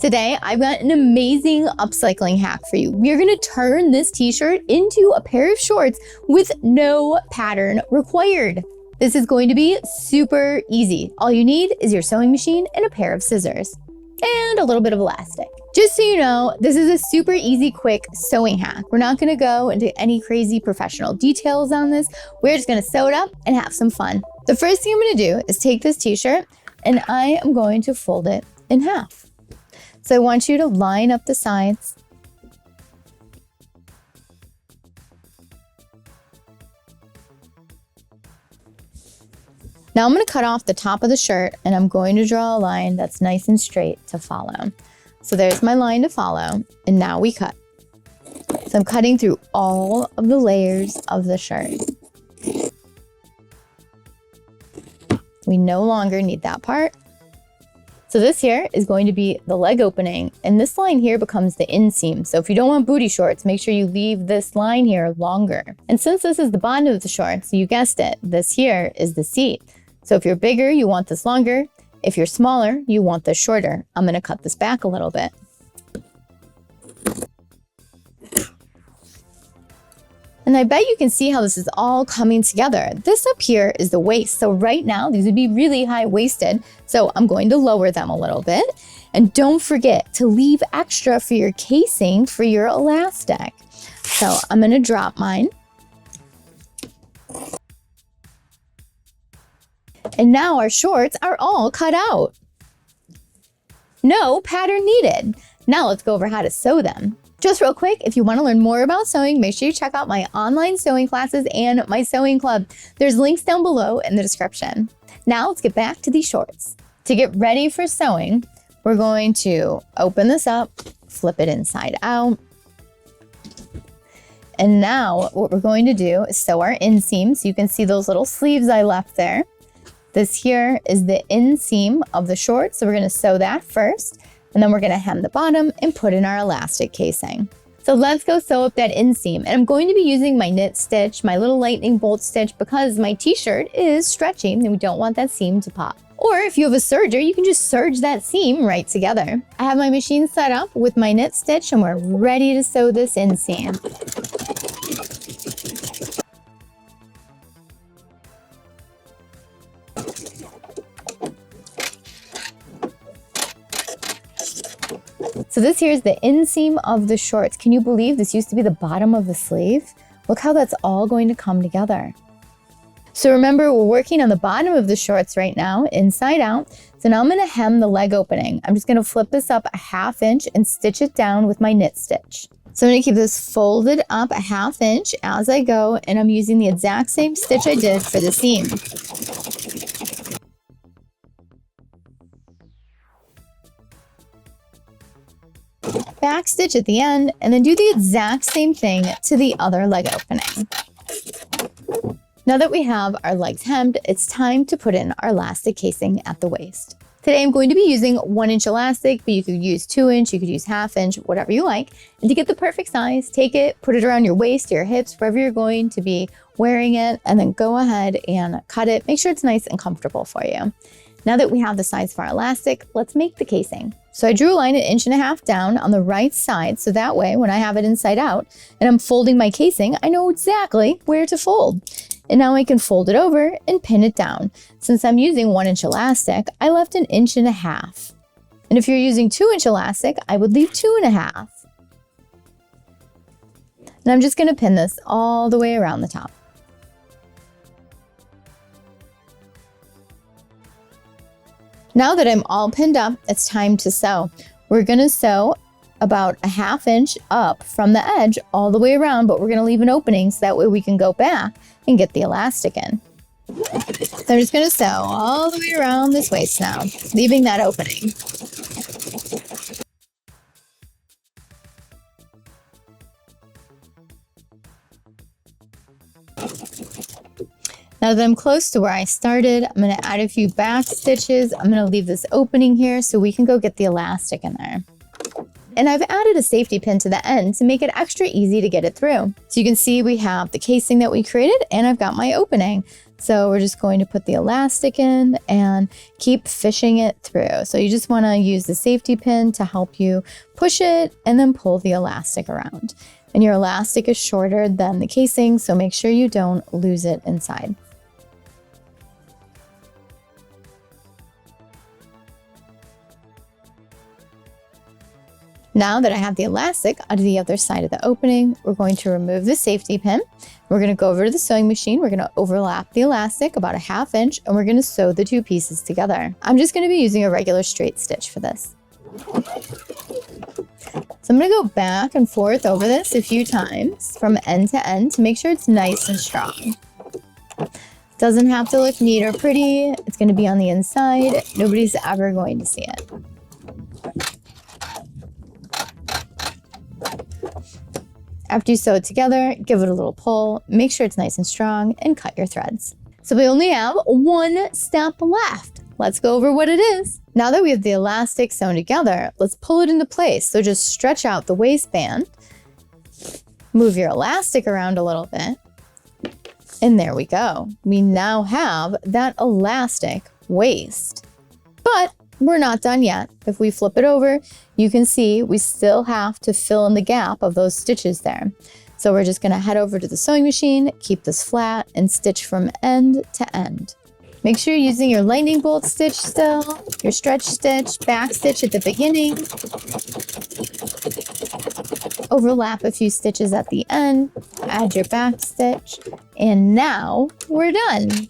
Today, I've got an amazing upcycling hack for you. We're gonna turn this t-shirt into a pair of shorts with no pattern required. This is going to be super easy. All you need is your sewing machine and a pair of scissors and a little bit of elastic. Just so you know, this is a super easy, quick sewing hack. We're not gonna go into any crazy professional details on this. We're just gonna sew it up and have some fun. The first thing I'm gonna do is take this t-shirt and I am going to fold it in half. So I want you to line up the sides. Now I'm going to cut off the top of the shirt and I'm going to draw a line that's nice and straight to follow. So there's my line to follow, and now we cut. So I'm cutting through all of the layers of the shirt. We no longer need that part. So this here is going to be the leg opening, and this line here becomes the inseam. So if you don't want booty shorts, make sure you leave this line here longer. And since this is the bottom of the shorts, you guessed it, this here is the seat. So if you're bigger, you want this longer. If you're smaller, you want this shorter. I'm gonna cut this back a little bit. And I bet you can see how this is all coming together. This up here is the waist. So right now, these would be really high-waisted. So I'm going to lower them a little bit. And don't forget to leave extra for your casing for your elastic. So I'm gonna drop mine. And now our shorts are all cut out. No pattern needed. Now let's go over how to sew them. Just real quick, if you want to learn more about sewing, make sure you check out my online sewing classes and my sewing club. There's links down below in the description. Now let's get back to these shorts. To get ready for sewing, we're going to open this up, flip it inside out. And now what we're going to do is sew our inseam. So you can see those little sleeves I left there. This here is the inseam of the shorts. So we're going to sew that first. And then we're gonna hem the bottom and put in our elastic casing. So let's go sew up that inseam. And I'm going to be using my knit stitch, my little lightning bolt stitch, because my t-shirt is stretchy and we don't want that seam to pop. Or if you have a serger, you can just serge that seam right together. I have my machine set up with my knit stitch and we're ready to sew this inseam. So this here is the inseam of the shorts. Can you believe this used to be the bottom of the sleeve? Look how that's all going to come together. So remember, we're working on the bottom of the shorts right now, inside out. So now I'm gonna hem the leg opening. I'm just gonna flip this up a 1/2 inch and stitch it down with my knit stitch. So I'm gonna keep this folded up a 1/2 inch as I go, and I'm using the exact same stitch I did for the seam. Back stitch at the end, and then do the exact same thing to the other leg opening. Now that we have our legs hemmed, it's time to put in our elastic casing at the waist. Today I'm going to be using 1 inch elastic, but you could use 2 inch, you could use 1/2 inch, whatever you like. And to get the perfect size, take it, put it around your waist, your hips, wherever you're going to be wearing it, and then go ahead and cut it. Make sure it's nice and comfortable for you. Now that we have the size for our elastic, let's make the casing. So I drew a line 1.5 inches down on the right side, so that way when I have it inside out and I'm folding my casing, I know exactly where to fold. And now I can fold it over and pin it down. Since I'm using 1 inch elastic, I left 1.5 inches. And if you're using 2 inch elastic, I would leave 2.5. And I'm just gonna pin this all the way around the top. Now that I'm all pinned up, it's time to sew. We're gonna sew about a 1/2 inch up from the edge all the way around, but we're gonna leave an opening so that way we can go back and get the elastic in. So I'm just gonna sew all the way around this waist now, leaving that opening. Now that I'm close to where I started, I'm gonna add a few back stitches. I'm gonna leave this opening here so we can go get the elastic in there. And I've added a safety pin to the end to make it extra easy to get it through. So you can see we have the casing that we created and I've got my opening. So we're just going to put the elastic in and keep fishing it through. So you just want to use the safety pin to help you push it and then pull the elastic around. And your elastic is shorter than the casing, so make sure you don't lose it inside. Now that I have the elastic out of the other side of the opening, we're going to remove the safety pin. We're going to go over to the sewing machine. We're going to overlap the elastic about a 1/2 inch, and we're going to sew the 2 pieces together. I'm just going to be using a regular straight stitch for this. So I'm going to go back and forth over this a few times from end to end to make sure it's nice and strong. Doesn't have to look neat or pretty. It's going to be on the inside. Nobody's ever going to see it. After you sew it together, give it a little pull, make sure it's nice and strong, and cut your threads. So we only have 1 step left. Let's go over what it is. Now that we have the elastic sewn together, let's pull it into place. So just stretch out the waistband, move your elastic around a little bit, and there we go. We now have that elastic waist. But we're not done yet. If we flip it over, you can see we still have to fill in the gap of those stitches there. So we're just going to head over to the sewing machine, keep this flat, and stitch from end to end. Make sure you're using your lightning bolt stitch still, your stretch stitch, back stitch at the beginning. Overlap a few stitches at the end, add your back stitch, and now we're done.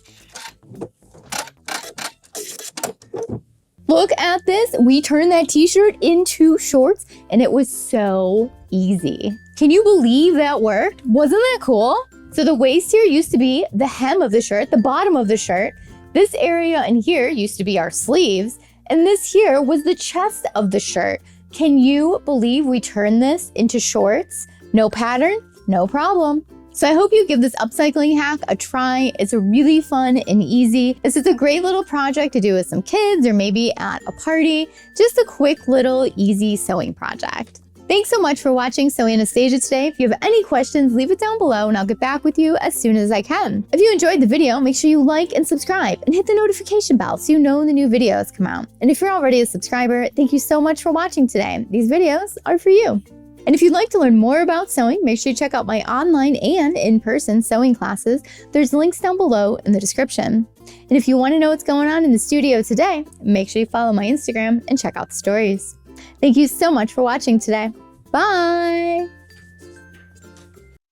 Look at this. We turned that t-shirt into shorts and it was so easy. Can you believe that worked? Wasn't that cool? So the waist here used to be the hem of the shirt, the bottom of the shirt. This area in here used to be our sleeves. And this here was the chest of the shirt. Can you believe we turned this into shorts? No pattern, no problem. So I hope you give this upcycling hack a try. It's really fun and easy. This is a great little project to do with some kids or maybe at a party. Just a quick little easy sewing project. Thanks so much for watching Sewing Anastasia today. If you have any questions, leave it down below and I'll get back with you as soon as I can. If you enjoyed the video, make sure you like and subscribe and hit the notification bell so you know when the new videos come out. And if you're already a subscriber, thank you so much for watching today. These videos are for you. And if you'd like to learn more about sewing, make sure you check out my online and in-person sewing classes. There's links down below in the description. And if you want to know what's going on in the studio today, make sure you follow my Instagram and check out the stories. Thank you so much for watching today. Bye!